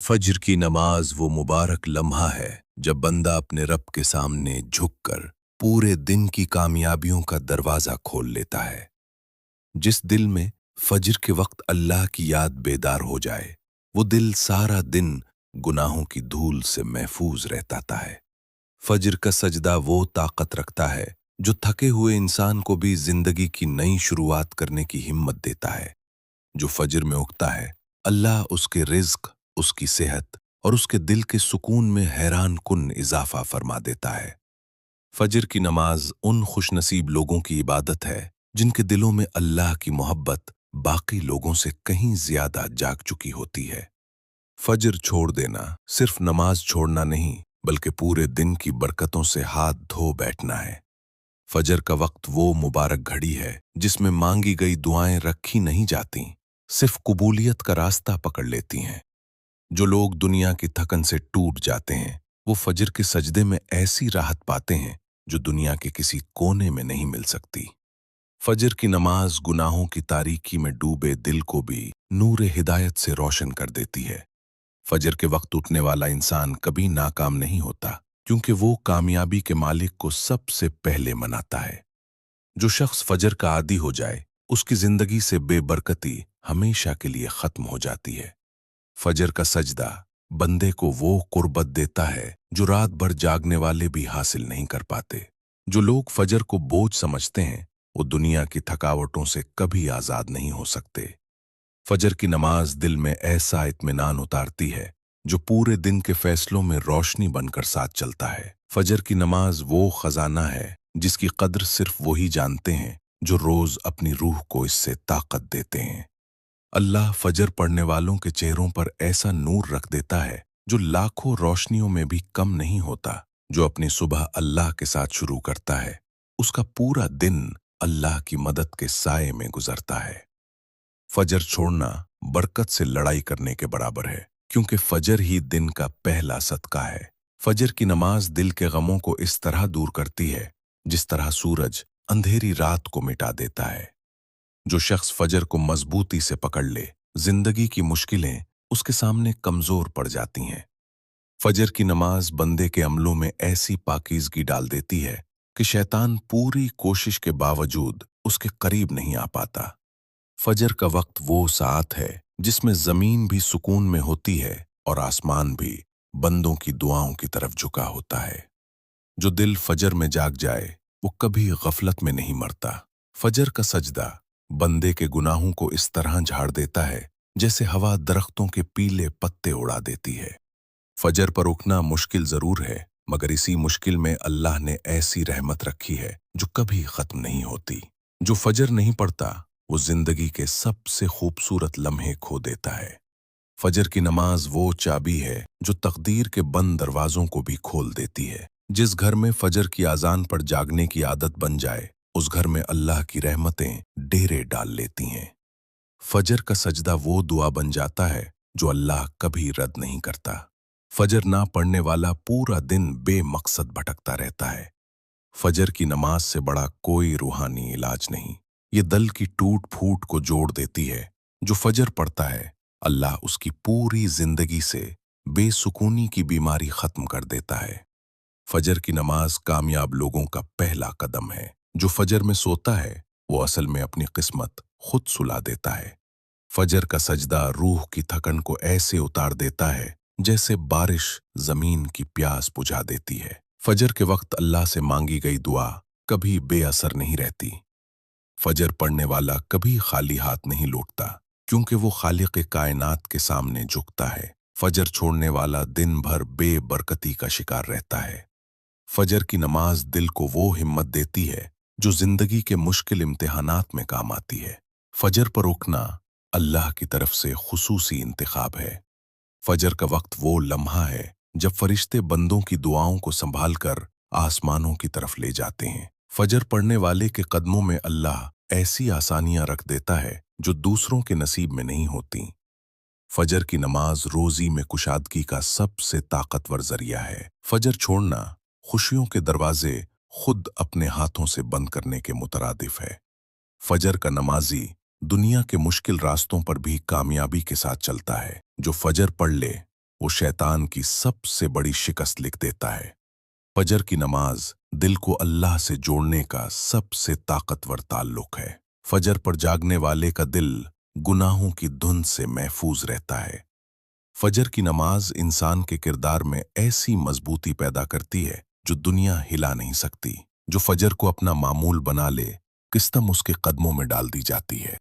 फज्र की नमाज वो मुबारक लम्हा है जब बंदा अपने रब के सामने झुककर पूरे दिन की कामयाबियों का दरवाज़ा खोल लेता है। जिस दिल में फज्र के वक्त अल्लाह की याद बेदार हो जाए, वो दिल सारा दिन गुनाहों की धूल से महफूज रहता है। फज्र का सजदा वो ताकत रखता है जो थके हुए इंसान को भी जिंदगी की नई शुरुआत करने की हिम्मत देता है। जो फज्र में उगता है, अल्लाह उसके रिज्क, उसकी सेहत और उसके दिल के सुकून में हैरान कुन इजाफा फरमा देता है। फज्र की नमाज उन खुशनसीब लोगों की इबादत है जिनके दिलों में अल्लाह की मोहब्बत बाकी लोगों से कहीं ज्यादा जाग चुकी होती है। फज्र छोड़ देना सिर्फ नमाज छोड़ना नहीं, बल्कि पूरे दिन की बरकतों से हाथ धो बैठना है। फजर का वक्त वो मुबारक घड़ी है जिसमें मांगी गई दुआएं रखी नहीं जाती, सिर्फ कबूलियत का रास्ता पकड़ लेती हैं। जो लोग दुनिया की थकन से टूट जाते हैं, वो फजर के सजदे में ऐसी राहत पाते हैं जो दुनिया के किसी कोने में नहीं मिल सकती। फजर की नमाज गुनाहों की तारीकी में डूबे दिल को भी नूर हिदायत से रोशन कर देती है। फजर के वक्त उठने वाला इंसान कभी नाकाम नहीं होता, क्योंकि वो कामयाबी के मालिक को सबसे पहले मनाता है। जो शख्स फजर का आदी हो जाए, उसकी जिंदगी से बेबरकती हमेशा के लिए खत्म हो जाती है। फजर का सजदा बंदे को वो कुर्बत देता है जो रात भर जागने वाले भी हासिल नहीं कर पाते। जो लोग फजर को बोझ समझते हैं, वो दुनिया की थकावटों से कभी आजाद नहीं हो सकते। फजर की नमाज दिल में ऐसा इत्मीनान उतारती है जो पूरे दिन के फैसलों में रोशनी बनकर साथ चलता है। फजर की नमाज वो खजाना है जिसकी कद्र सिर्फ वही जानते हैं जो रोज अपनी रूह को इससे ताकत देते हैं। अल्लाह फजर पढ़ने वालों के चेहरों पर ऐसा नूर रख देता है जो लाखों रोशनियों में भी कम नहीं होता। जो अपनी सुबह अल्लाह के साथ शुरू करता है, उसका पूरा दिन अल्लाह की मदद के साए में गुजरता है। फजर छोड़ना बरकत से लड़ाई करने के बराबर है, क्योंकि फजर ही दिन का पहला सदका है। फजर की नमाज दिल के गमों को इस तरह दूर करती है जिस तरह सूरज अंधेरी रात को मिटा देता है। जो शख्स फजर को मजबूती से पकड़ ले, जिंदगी की मुश्किलें उसके सामने कमजोर पड़ जाती हैं। फजर की नमाज बंदे के अमलों में ऐसी पाकीज़गी डाल देती है कि शैतान पूरी कोशिश के बावजूद उसके करीब नहीं आ पाता। फजर का वक्त वो साथ है जिसमें जमीन भी सुकून में होती है और आसमान भी बंदों की दुआओं की तरफ झुका होता है। जो दिल फजर में जाग जाए, वो कभी गफलत में नहीं मरता। फजर का सजदा बंदे के गुनाहों को इस तरह झाड़ देता है जैसे हवा दरख्तों के पीले पत्ते उड़ा देती है। फजर पर उठना मुश्किल जरूर है, मगर इसी मुश्किल में अल्लाह ने ऐसी रहमत रखी है जो कभी खत्म नहीं होती। जो फजर नहीं पढ़ता, वो जिंदगी के सबसे खूबसूरत लम्हे खो देता है। फजर की नमाज वो चाबी है जो तकदीर के बंद दरवाजों को भी खोल देती है। जिस घर में फजर की आजान पर जागने की आदत बन जाए, उस घर में अल्लाह की रहमतें डेरे डाल लेती हैं। फजर का सजदा वो दुआ बन जाता है जो अल्लाह कभी रद्द नहीं करता। फजर ना पढ़ने वाला पूरा दिन बेमकसद भटकता रहता है। फजर की नमाज से बड़ा कोई रूहानी इलाज नहीं। ये दिल की टूट फूट को जोड़ देती है। जो फजर पढ़ता है, अल्लाह उसकी पूरी जिंदगी से बेसुकूनी की बीमारी खत्म कर देता है। फजर की नमाज कामयाब लोगों का पहला कदम है। जो फजर में सोता है, वो असल में अपनी किस्मत खुद सुला देता है। फजर का सजदा रूह की थकन को ऐसे उतार देता है जैसे बारिश जमीन की प्यास बुझा देती है। फजर के वक्त अल्लाह से मांगी गई दुआ कभी बेअसर नहीं रहती। फजर पढ़ने वाला कभी खाली हाथ नहीं लौटता, क्योंकि वो खालिक कायनात के सामने झुकता है। फजर छोड़ने वाला दिन भर बेबरकती का शिकार रहता है। फजर की नमाज दिल को वो हिम्मत देती है जो जिंदगी के मुश्किल इम्तिहानात में काम आती है। फजर पर उठना अल्लाह की तरफ से खुसूसी इंतखाब है। फजर का वक्त वो लम्हा है जब फरिश्ते बंदों की दुआओं को संभालकर आसमानों की तरफ ले जाते हैं। फजर पढ़ने वाले के कदमों में अल्लाह ऐसी आसानियां रख देता है जो दूसरों के नसीब में नहीं होती। फजर की नमाज रोजी में कुशादगी का सबसे ताकतवर जरिया है। फजर छोड़ना खुशियों के दरवाजे खुद अपने हाथों से बंद करने के मुतरादिफ है। फजर का नमाजी दुनिया के मुश्किल रास्तों पर भी कामयाबी के साथ चलता है। जो फजर पढ़ ले, वो शैतान की सबसे बड़ी शिकस्त लिख देता है। फजर की नमाज दिल को अल्लाह से जोड़ने का सबसे ताकतवर ताल्लुक है। फजर पर जागने वाले का दिल गुनाहों की धुंध से महफूज रहता है। फजर की नमाज इंसान के किरदार में ऐसी मजबूती पैदा करती है जो दुनिया हिला नहीं सकती। जो फजर को अपना मामूल बना ले, किस्तम उसके कदमों में डाल दी जाती है।